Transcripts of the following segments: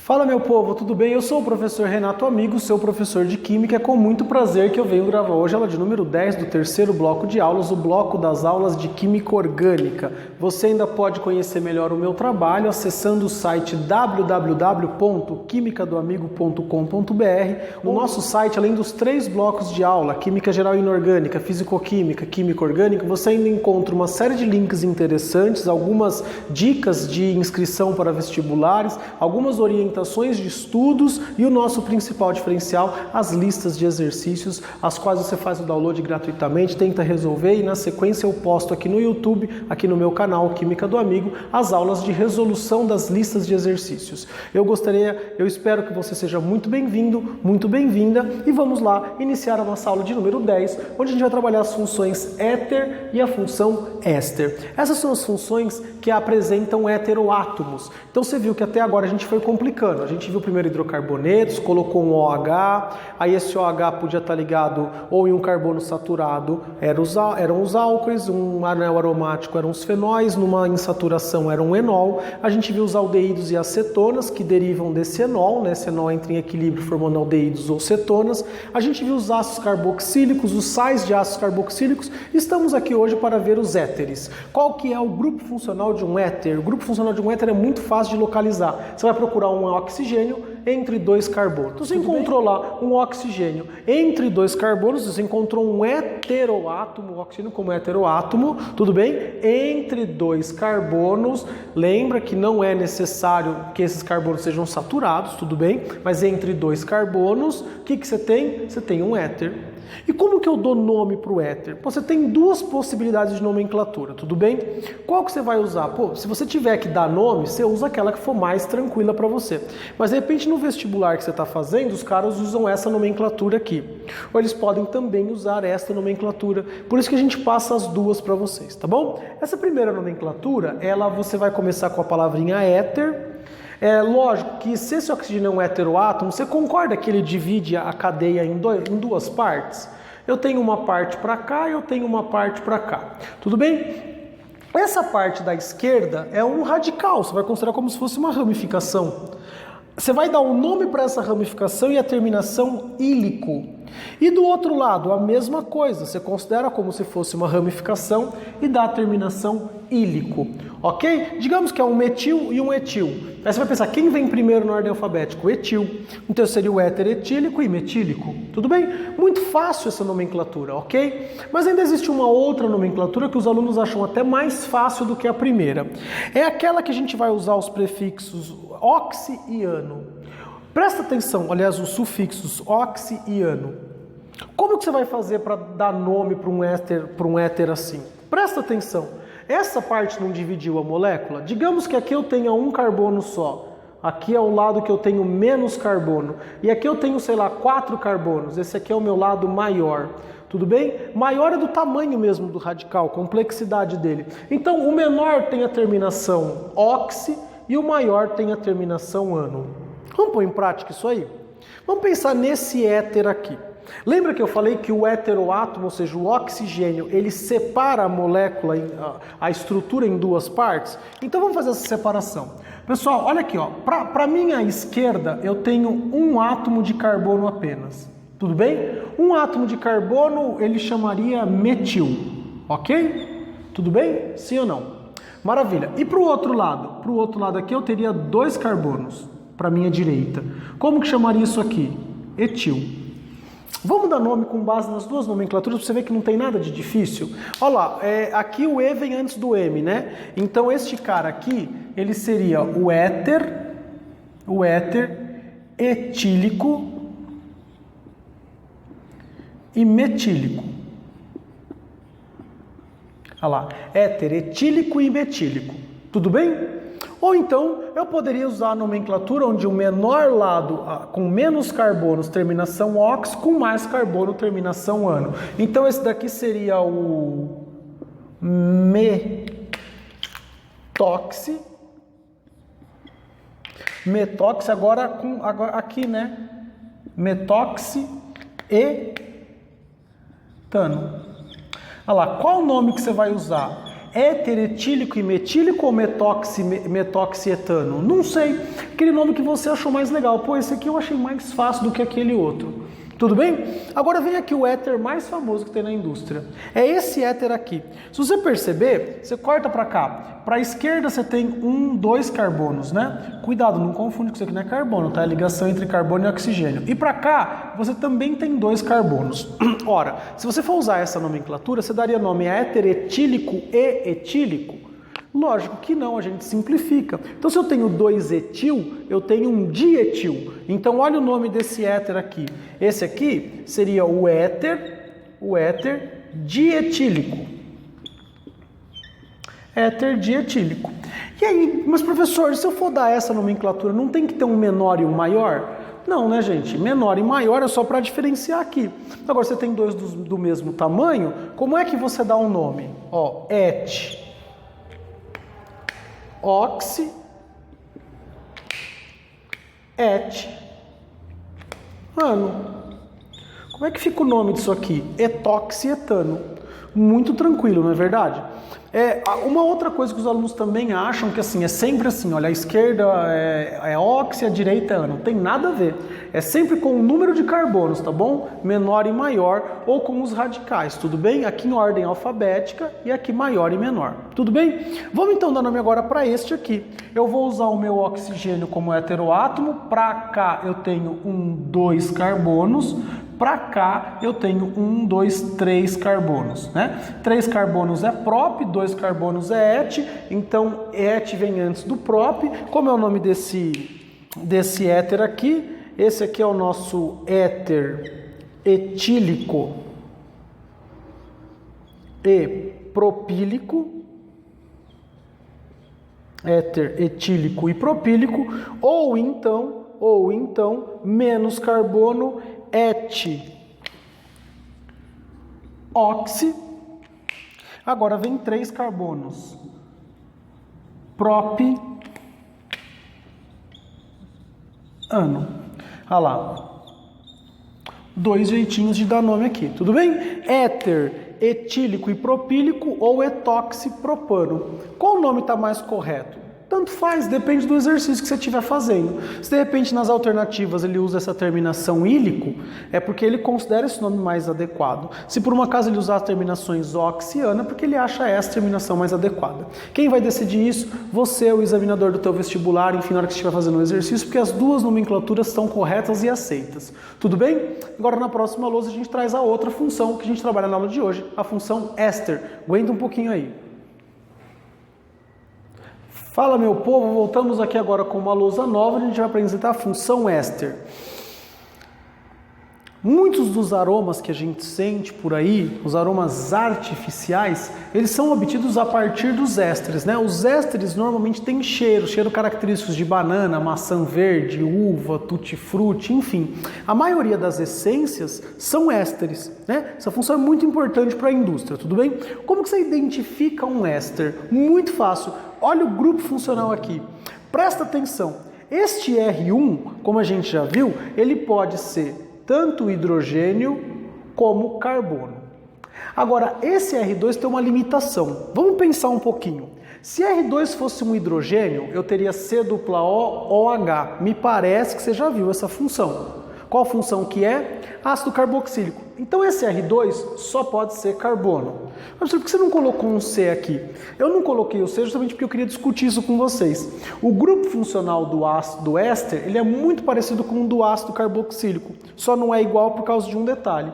Fala meu povo, tudo bem? Eu sou o professor Renato Amigo, seu professor de Química. É com muito prazer que eu venho gravar hoje a aula de número 10 do terceiro bloco de aulas, o bloco das aulas de Química Orgânica. Você ainda pode conhecer melhor o meu trabalho acessando o site www.quimicadoamigo.com.br. No nosso site, além dos 3 blocos de aula, Química Geral e Inorgânica, Físico-Química, Química Orgânica, você ainda encontra uma série de links interessantes, algumas dicas de inscrição para vestibulares, algumas orientações de estudos e o nosso principal diferencial, as listas de exercícios, as quais você faz o download gratuitamente, tenta resolver e na sequência eu posto aqui no YouTube, aqui no meu canal Química do Amigo, as aulas de resolução das listas de exercícios. Eu espero que você seja muito bem-vindo, muito bem-vinda e vamos lá iniciar a nossa aula de número 10, onde a gente vai trabalhar as funções éter e a função éster. Essas são as funções que apresentam heteroátomos. Então você viu que até agora a gente foi complicando. A gente viu primeiro hidrocarbonetos, colocou um OH, aí esse OH podia estar ligado ou em um carbono saturado, eram os álcoois, um anel aromático eram os fenóis, numa insaturação era um enol. A gente viu os aldeídos e acetonas que derivam desse enol, né? Esse enol entra em equilíbrio formando aldeídos ou cetonas. A gente viu os ácidos carboxílicos, os sais de ácidos carboxílicos. Estamos aqui hoje para ver os éteres. Qual que é o grupo funcional de um éter? O grupo funcional de um éter é muito fácil de localizar. Você vai procurar um oxigênio entre 2 carbonos. Então, você encontrou lá um oxigênio entre 2 carbonos, você encontrou um heteroátomo, o oxigênio como heteroátomo, tudo bem? Entre 2 carbonos, lembra que não é necessário que esses carbonos sejam saturados, tudo bem? Mas entre 2 carbonos, o que você tem? Você tem um éter. E como que eu dou nome para o éter? Você tem 2 possibilidades de nomenclatura, tudo bem? Qual que você vai usar? Se você tiver que dar nome, você usa aquela que for mais tranquila para você. Mas de repente no vestibular que você está fazendo, os caras usam essa nomenclatura aqui. Ou eles podem também usar esta nomenclatura. Por isso que a gente passa as 2 para vocês, tá bom? Essa primeira nomenclatura, você vai começar com a palavrinha éter. É lógico que se esse oxigênio é um heteroátomo, você concorda que ele divide a cadeia em 2 partes? Eu tenho uma parte para cá e eu tenho uma parte para cá. Tudo bem? Essa parte da esquerda é um radical, você vai considerar como se fosse uma ramificação. Você vai dar um nome para essa ramificação e a terminação ílico. E do outro lado, a mesma coisa, você considera como se fosse uma ramificação e dá a terminação ílico, ok? Digamos que é um metil e um etil. Aí você vai pensar, quem vem primeiro na ordem alfabética? O etil. Então seria o éter etílico e metílico. Tudo bem? Muito fácil essa nomenclatura, ok? Mas ainda existe uma outra nomenclatura que os alunos acham até mais fácil do que a primeira. É aquela que a gente vai usar os prefixos oxi e ano. Presta atenção, aliás, os sufixos oxi e ano. Como que você vai fazer para dar nome para um éter assim? Presta atenção. Essa parte não dividiu a molécula? Digamos que aqui eu tenha um carbono só. Aqui é o lado que eu tenho menos carbono. E aqui eu tenho, sei lá, 4 carbonos. Esse aqui é o meu lado maior. Tudo bem? Maior é do tamanho mesmo do radical, complexidade dele. Então, o menor tem a terminação oxi e o maior tem a terminação ano. Vamos pôr em prática isso aí? Vamos pensar nesse éter aqui. Lembra que eu falei que o heteroátomo, ou seja, o oxigênio, ele separa a molécula, a estrutura em 2 partes? Então vamos fazer essa separação. Pessoal, olha aqui, para minha esquerda eu tenho um átomo de carbono apenas. Tudo bem? Um átomo de carbono ele chamaria metil, ok? Tudo bem? Sim ou não? Maravilha. E para o outro lado? Para o outro lado aqui eu teria 2 carbonos, para minha direita. Como que chamaria isso aqui? Etil. Vamos dar nome com base nas 2 nomenclaturas para você ver que não tem nada de difícil. Olha lá, aqui o E vem antes do M, né? Então este cara aqui, ele seria o éter etílico e metílico. Olha lá, éter etílico e metílico. Tudo bem? Ou então, eu poderia usar a nomenclatura onde o menor lado com menos carbonos, terminação ox, com mais carbono, terminação ano. Então, esse daqui seria o metoxi. Metoxi agora aqui, né? Metoxi etano. Olha lá, qual o nome que você vai usar? Éter etílico e metílico ou metoxietano? Não sei. Aquele nome que você achou mais legal. Pô, esse aqui eu achei mais fácil do que aquele outro. Tudo bem? Agora vem aqui o éter mais famoso que tem na indústria. É esse éter aqui. Se você perceber, você corta para cá. Para a esquerda você tem 2 carbonos, né? Cuidado, não confunde que isso aqui não é carbono, tá? É a ligação entre carbono e oxigênio. E para cá, você também tem 2 carbonos. Ora, se você for usar essa nomenclatura, você daria nome a éter etílico e etílico? Lógico que não, a gente simplifica. Então, se eu tenho 2-etil, eu tenho um dietil. Então, olha o nome desse éter aqui. Esse aqui seria o éter dietílico. Éter dietílico. E aí, mas professor, se eu for dar essa nomenclatura, não tem que ter um menor e um maior? Não, né, gente? Menor e maior é só para diferenciar aqui. Agora, você tem 2 do mesmo tamanho, como é que você dá um nome? Ó, et. Oxi, et, ano. Como é que fica o nome disso aqui? Etoxietano. Muito tranquilo, não é verdade? Uma outra coisa que os alunos também acham que assim, é sempre assim, olha, a esquerda é oxi, a direita é ano. Não tem nada a ver. É sempre com o número de carbonos, tá bom? Menor e maior, ou com os radicais, tudo bem? Aqui em ordem alfabética e aqui maior e menor, tudo bem? Vamos então dar nome agora para este aqui. Eu vou usar o meu oxigênio como heteroátomo. Para cá eu tenho 2 carbonos. Para cá eu tenho 3 carbonos, né? 3 carbonos é prop, 2 carbonos é et, então et vem antes do prop. Como é o nome desse éter aqui? Esse aqui é o nosso éter etílico e propílico. Éter etílico e propílico, ou então menos carbono, et oxi. Agora vem 3 carbonos, prop, ano. Olha lá, 2 jeitinhos de dar nome aqui, tudo bem? Éter etílico e propílico ou etoxipropano. Qual nome está mais correto? Tanto faz, depende do exercício que você estiver fazendo. Se de repente nas alternativas ele usa essa terminação ílico, é porque ele considera esse nome mais adequado. Se por uma acaso ele usar as terminações oxiana, é porque ele acha essa terminação mais adequada. Quem vai decidir isso? Você, o examinador do teu vestibular, enfim, na hora que estiver fazendo o exercício, porque as 2 nomenclaturas estão corretas e aceitas. Tudo bem? Agora na próxima lousa a gente traz a outra função que a gente trabalha na aula de hoje, a função éster. Aguenta um pouquinho aí. Fala, meu povo, voltamos aqui agora com uma lousa nova, a gente vai apresentar a função éster. Muitos dos aromas que a gente sente por aí, os aromas artificiais, eles são obtidos a partir dos ésteres, né? Os ésteres normalmente têm cheiro característicos de banana, maçã verde, uva, tutti-frutti, enfim. A maioria das essências são ésteres, né? Essa função é muito importante para a indústria, tudo bem? Como que você identifica um éster? Muito fácil. Olha o grupo funcional aqui. Presta atenção. Este R1, como a gente já viu, ele pode ser tanto hidrogênio como carbono. Agora, esse R2 tem uma limitação. Vamos pensar um pouquinho. Se R2 fosse um hidrogênio, eu teria C+OH. Me parece que você já viu essa função. Qual função que é? Ácido carboxílico. Então esse R2 só pode ser carbono. Mas por que você não colocou um C aqui? Eu não coloquei o C justamente porque eu queria discutir isso com vocês. O grupo funcional do ácido éster, ele é muito parecido com o do ácido carboxílico, só não é igual por causa de um detalhe.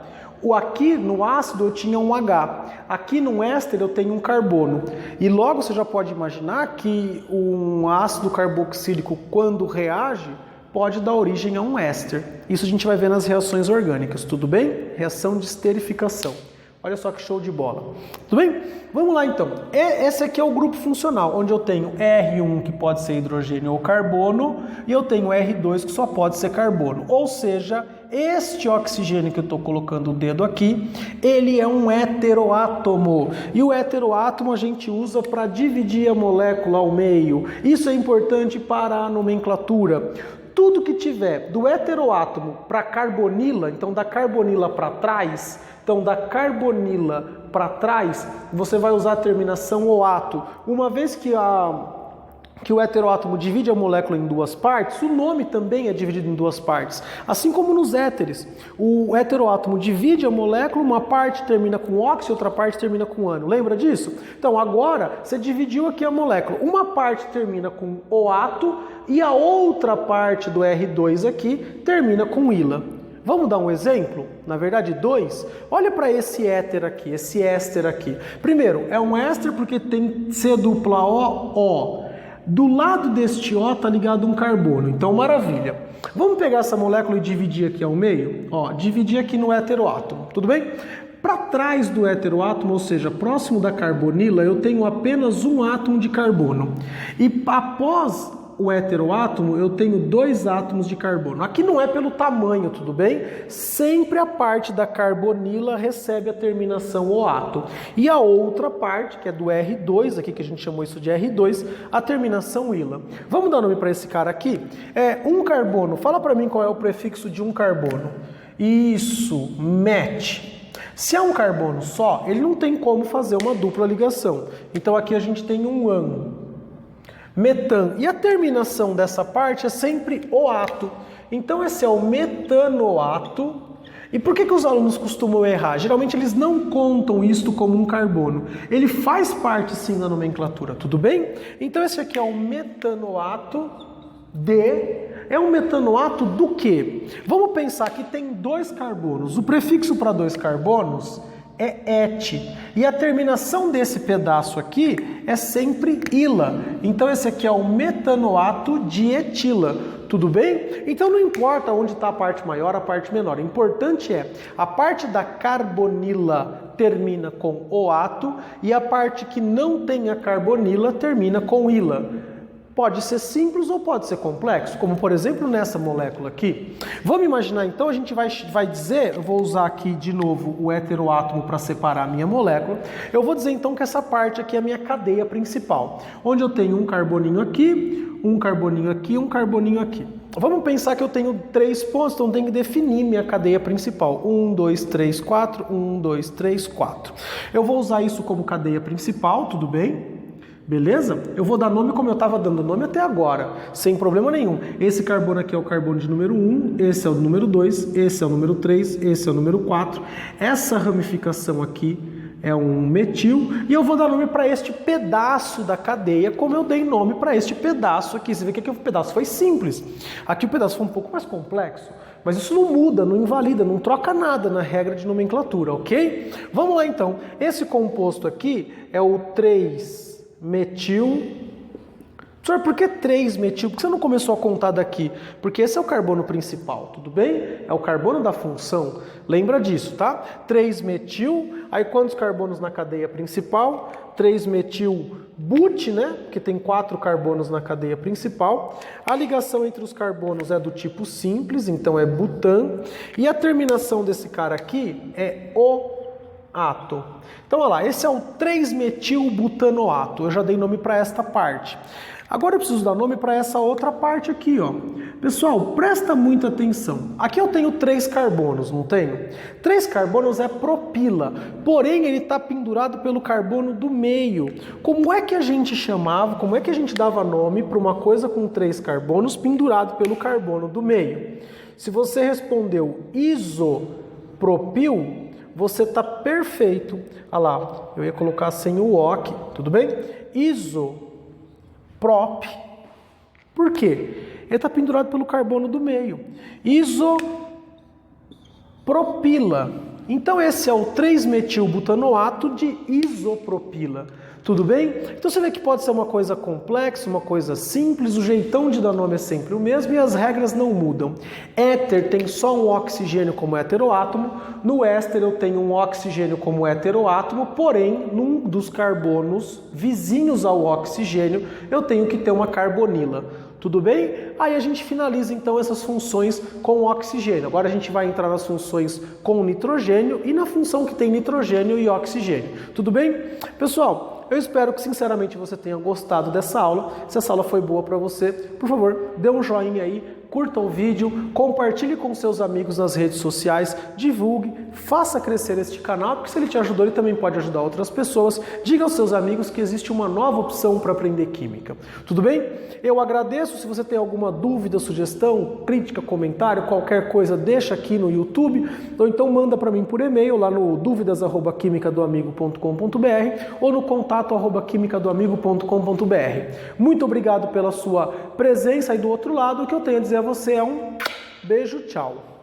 Aqui no ácido eu tinha um H, aqui no éster eu tenho um carbono. E logo você já pode imaginar que um ácido carboxílico, quando reage, pode dar origem a um éster. Isso a gente vai ver nas reações orgânicas, tudo bem? Reação de esterificação. Olha só que show de bola. Tudo bem? Vamos lá então. Esse aqui é o grupo funcional, onde eu tenho R1 que pode ser hidrogênio ou carbono, e eu tenho R2 que só pode ser carbono. Ou seja, este oxigênio que eu estou colocando o dedo aqui, ele é um heteroátomo. E o heteroátomo a gente usa para dividir a molécula ao meio. Isso é importante para a nomenclatura. Tudo que tiver do heteroátomo para carbonila, então da carbonila para trás, você vai usar a terminação oato. Uma vez que o heteroátomo divide a molécula em duas partes, o nome também é dividido em duas partes. Assim como nos éteres. O heteroátomo divide a molécula, uma parte termina com óxido, outra parte termina com ânion. Lembra disso? Então agora você dividiu aqui a molécula. Uma parte termina com oato e a outra parte do R2 aqui termina com ila. Vamos dar um exemplo? Na verdade, dois. Olha para esse éter aqui, esse éster aqui. Primeiro, é um éster porque tem C dupla O. Do lado deste O está ligado um carbono, então maravilha. Vamos pegar essa molécula e dividir aqui ao meio? Ó, dividir aqui no heteroátomo, tudo bem? Para trás do heteroátomo, ou seja, próximo da carbonila, eu tenho apenas um átomo de carbono. E após o heteroátomo, eu tenho 2 átomos de carbono. Aqui não é pelo tamanho, tudo bem? Sempre a parte da carbonila recebe a terminação oato. E a outra parte, que é do R2, aqui que a gente chamou isso de R2, a terminação ila. Vamos dar nome para esse cara aqui? Um carbono. Fala para mim qual é o prefixo de um carbono. Isso, met. Se é um carbono só, ele não tem como fazer uma dupla ligação. Então aqui a gente tem um an. Metan. E a terminação dessa parte é sempre oato. Então esse é o metanoato. E por que os alunos costumam errar? Geralmente eles não contam isto como um carbono. Ele faz parte sim da nomenclatura, tudo bem? Então esse aqui é o metanoato de... É um metanoato do quê? Vamos pensar que tem 2 carbonos. O prefixo para 2 carbonos é et. E a terminação desse pedaço aqui é sempre ila. Então esse aqui é o metanoato de etila. Tudo bem? Então não importa onde está a parte maior, a parte menor. O importante é a parte da carbonila termina com oato e a parte que não tem a carbonila termina com ila. Pode ser simples ou pode ser complexo, como por exemplo nessa molécula aqui. Vamos imaginar então, a gente vai dizer, eu vou usar aqui de novo o heteroátomo para separar a minha molécula. Eu vou dizer então que essa parte aqui é a minha cadeia principal, onde eu tenho um carboninho aqui, um carboninho aqui, um carboninho aqui. Vamos pensar que eu tenho 3 pontos, então eu tenho que definir minha cadeia principal. 1, 2, 3, 4, 1, 2, 3, 4. Eu vou usar isso como cadeia principal, tudo bem? Beleza? Eu vou dar nome como eu estava dando nome até agora, sem problema nenhum. Esse carbono aqui é o carbono de número 1, esse é o número 2, esse é o número 3, esse é o número 4. Essa ramificação aqui é um metil e eu vou dar nome para este pedaço da cadeia, como eu dei nome para este pedaço aqui. Você vê que aqui o pedaço foi simples, aqui o pedaço foi um pouco mais complexo, mas isso não muda, não invalida, não troca nada na regra de nomenclatura, ok? Vamos lá então, esse composto aqui é o 3-metil. Professor, por que 3-metil? Por que você não começou a contar daqui? Porque esse é o carbono principal, tudo bem? É o carbono da função. Lembra disso, tá? 3-metil, aí quantos carbonos na cadeia principal? 3-metil-but, né? Porque tem 4 carbonos na cadeia principal. A ligação entre os carbonos é do tipo simples, então é butan. E a terminação desse cara aqui é o-ato. Então, olha lá, esse é o 3-metil-butanoato. Eu já dei nome para esta parte. Agora eu preciso dar nome para essa outra parte aqui, ó. Pessoal, presta muita atenção. Aqui eu tenho 3 carbonos, não tenho? 3 carbonos é propila, porém ele está pendurado pelo carbono do meio. Como é que a gente chamava, como é que a gente dava nome para uma coisa com 3 carbonos pendurado pelo carbono do meio? Se você respondeu isopropil, você está perfeito. Olha lá, eu ia colocar sem o O aqui, tudo bem? Isoprop. Por quê? Ele está pendurado pelo carbono do meio. Isopropila. Então esse é o 3-metilbutanoato de isopropila. Tudo bem? Então você vê que pode ser uma coisa complexa, uma coisa simples, o jeitão de dar nome é sempre o mesmo e as regras não mudam. Éter tem só um oxigênio como heteroátomo, no éster eu tenho um oxigênio como heteroátomo, porém, num dos carbonos vizinhos ao oxigênio, eu tenho que ter uma carbonila. Tudo bem? Aí a gente finaliza então essas funções com oxigênio. Agora a gente vai entrar nas funções com nitrogênio e na função que tem nitrogênio e oxigênio. Tudo bem? Pessoal, eu espero que sinceramente você tenha gostado dessa aula. Se essa aula foi boa para você, por favor, dê um joinha aí, curta o vídeo, compartilhe com seus amigos nas redes sociais, divulgue, faça crescer este canal, porque se ele te ajudou, ele também pode ajudar outras pessoas. Diga aos seus amigos que existe uma nova opção para aprender química. Tudo bem? Eu agradeço. Se você tem alguma dúvida, sugestão, crítica, comentário, qualquer coisa, deixa aqui no YouTube, ou então manda para mim por e-mail lá no duvidas@quimicadoamigo.com.br ou no contato@quimicadoamigo.com.br. Muito obrigado pela sua presença aí do outro lado. O que eu tenho a dizer a você é um beijo, tchau.